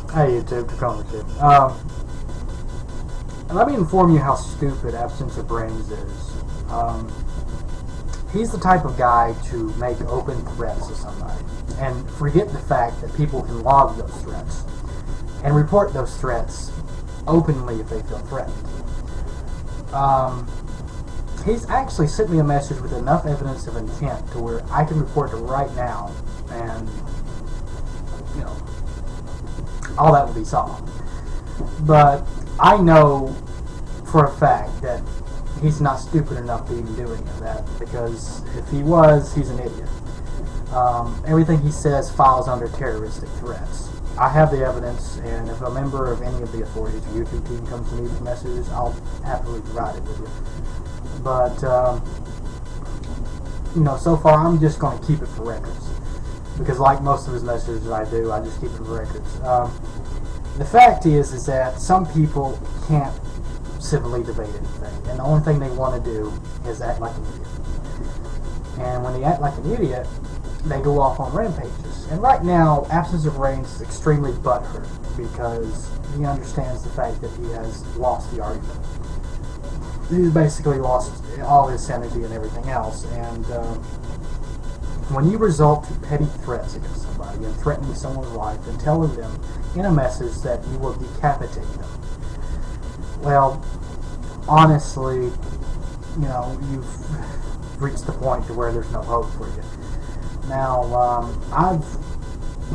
Hey YouTube, Tacoma here. Let me inform you how stupid Absence of Brains is. He's the type of guy to make open threats to somebody and forget the fact that people can log those threats and report those threats openly if they feel threatened. He's actually sent me a message with enough evidence of intent to where I can report it right now, and you know, all that will be solved. But I know for a fact that he's not stupid enough to even do any of that, because if he was, he's an idiot. Everything he says files under terroristic threats. I have the evidence, and if a member of any of the authorities or YouTube team comes to me with messages, I'll happily provide it with you. But, so far I'm just going to keep it for records. Because like most of his messages I do, I just keep it for records. The fact is that some people can't civilly debate anything, and the only thing they want to do is act like an idiot. And when they act like an idiot, they go off on rampages. And right now, Absence of Brains is extremely butthurt because he understands the fact that he has lost the argument. He's basically lost all his sanity and everything else. And when you resort to petty threats against somebody and threatening someone's life and telling them in a message that you will decapitate them, well, honestly, you've reached the point to where there's no hope for you. Now, I've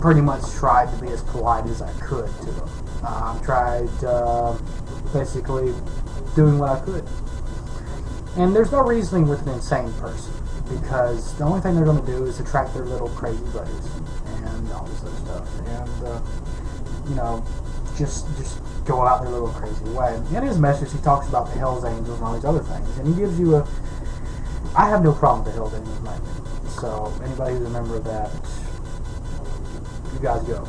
pretty much tried to be as polite as I could to them. I've tried basically doing what I could. And there's no reasoning with an insane person, because the only thing they're going to do is attract their little crazy buddies and all this other stuff. And, just go out their little crazy way. In his message, he talks about the Hell's Angels and all these other things. And he gives you I have no problem with the Hell's Angels, my opinion. So, anybody who's a member of that, you guys go.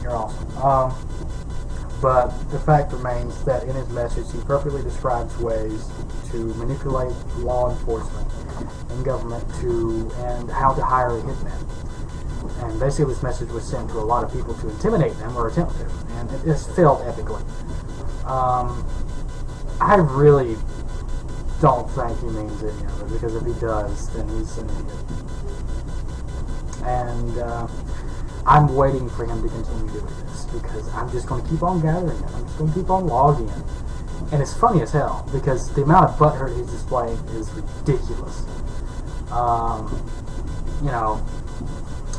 You're awesome. But the fact remains that in his message, he perfectly describes ways to manipulate law enforcement and government and how to hire a hitman. And basically this message was sent to a lot of people to intimidate them, or attempt to, and it has failed epically. I really don't think he means any of it, because if he does, then he's an idiot. And I'm waiting for him to continue doing this, because I'm just going to keep on gathering it. I'm just going to keep on logging it. And it's funny as hell, because the amount of butthurt he's displaying is ridiculous.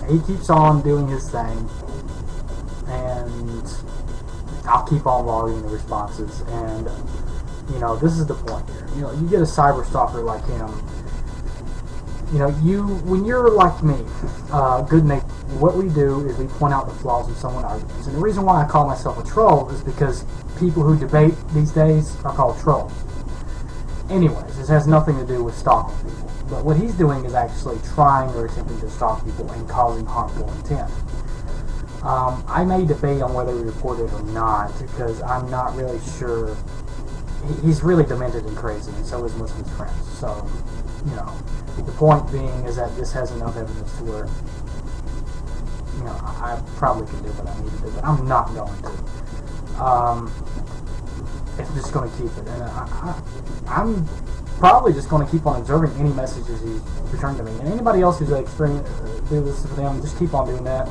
He keeps on doing his thing, and I'll keep on logging the responses. And this is the point here. You get a cyber stalker like him. When you're like me, good natured, what we do is we point out the flaws in someone's arguments. And the reason why I call myself a troll is because people who debate these days are called trolls. Anyways, this has nothing to do with stalking people. But what he's doing is actually trying or attempting to stalk people and causing harmful intent. I may debate on whether we report it or not, because I'm not really sure. He's really demented and crazy, and so is most of his friends. So, the point being is that this has enough evidence to where, I probably can do what I need to do, but I'm not going to. I'm just going to keep it, and I'm probably just going to keep on observing any messages he's returned to me. And anybody else who's experienced do this for them, just keep on doing that.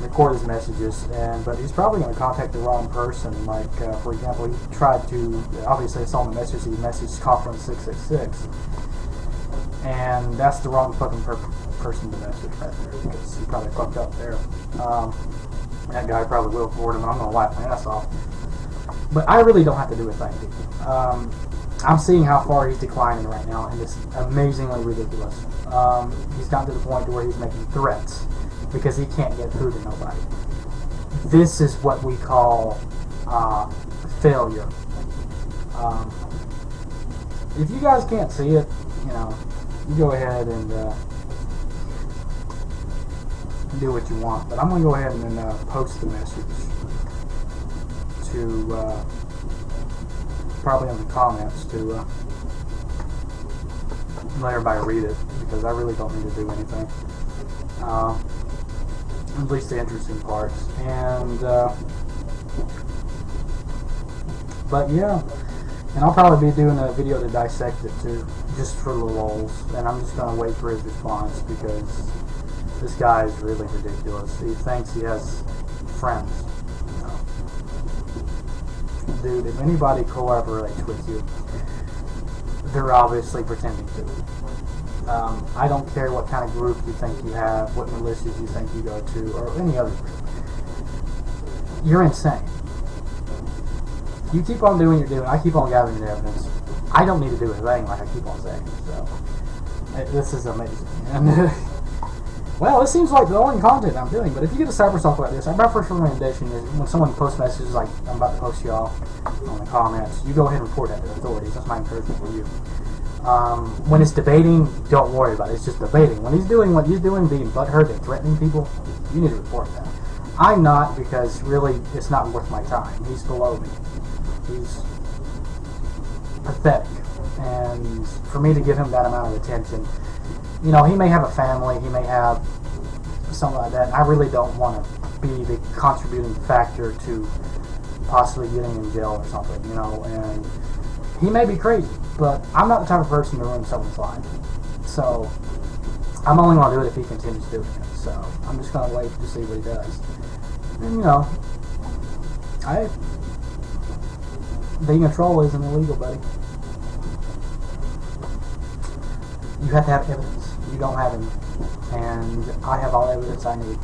Record his messages, but he's probably going to contact the wrong person. Like, for example, he tried to, obviously I saw in the message, he messaged Coughlin 666, and that's the wrong fucking person to message right there, because he probably fucked up there. That guy probably will forward him, and I'm going to laugh my ass off. But I really don't have to do a thing, people. I'm seeing how far he's declining right now, and it's amazingly ridiculous. He's gotten to the point where he's making threats because he can't get through to nobody. This is what we call failure. If you guys can't see it, you go ahead and do what you want. But I'm going to go ahead and post the message to probably in the comments to let everybody read it, because I really don't need to do anything. At least the interesting parts. And But yeah, and I'll probably be doing a video to dissect it too, just for the lulz. And I'm just gonna wait for his response because this guy is really ridiculous. He thinks he has friends. No. Dude, if anybody collaborates with you, they're obviously pretending to. I don't care what kind of group you think you have, what militias you think you go to, or any other group. You're insane. You keep on doing what you're doing. I keep on gathering the evidence. I don't need to do a thing, like I keep on saying. So, this is amazing. And well, it seems like the only content I'm doing. But if you get a cyber stuff like this, my first recommendation is when someone posts messages like I'm about to post to y'all on the comments, you go ahead and report that to the authorities. That's my encouragement for you. When it's debating, don't worry about it. It's just debating. When he's doing what he's doing, being butthurt and threatening people, you need to report that. I'm not, because really it's not worth my time. He's below me. He's pathetic. And for me to give him that amount of attention, you know, he may have a family, he may have something like that, and I really don't want to be the contributing factor to possibly getting in jail or something, you know, and he may be crazy, but I'm not the type of person to ruin someone's life. So I'm only going to do it if he continues doing it. So I'm just going to wait to see what he does. And, you know, being a troll isn't illegal, buddy. You have to have evidence. You don't have any. And I have all the evidence I need.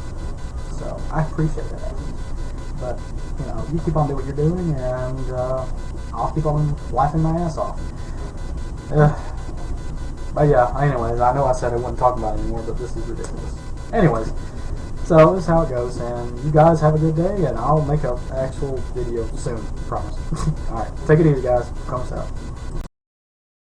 So I appreciate that evidence. But, you know, you keep on doing what you're doing, and I'll keep on laughing my ass off. But yeah, anyways, I know I said I wouldn't talk about it anymore, but this is ridiculous. Anyways, so this is how it goes, and you guys have a good day, and I'll make an actual video soon, promise. Alright, take it easy, guys. Promise out.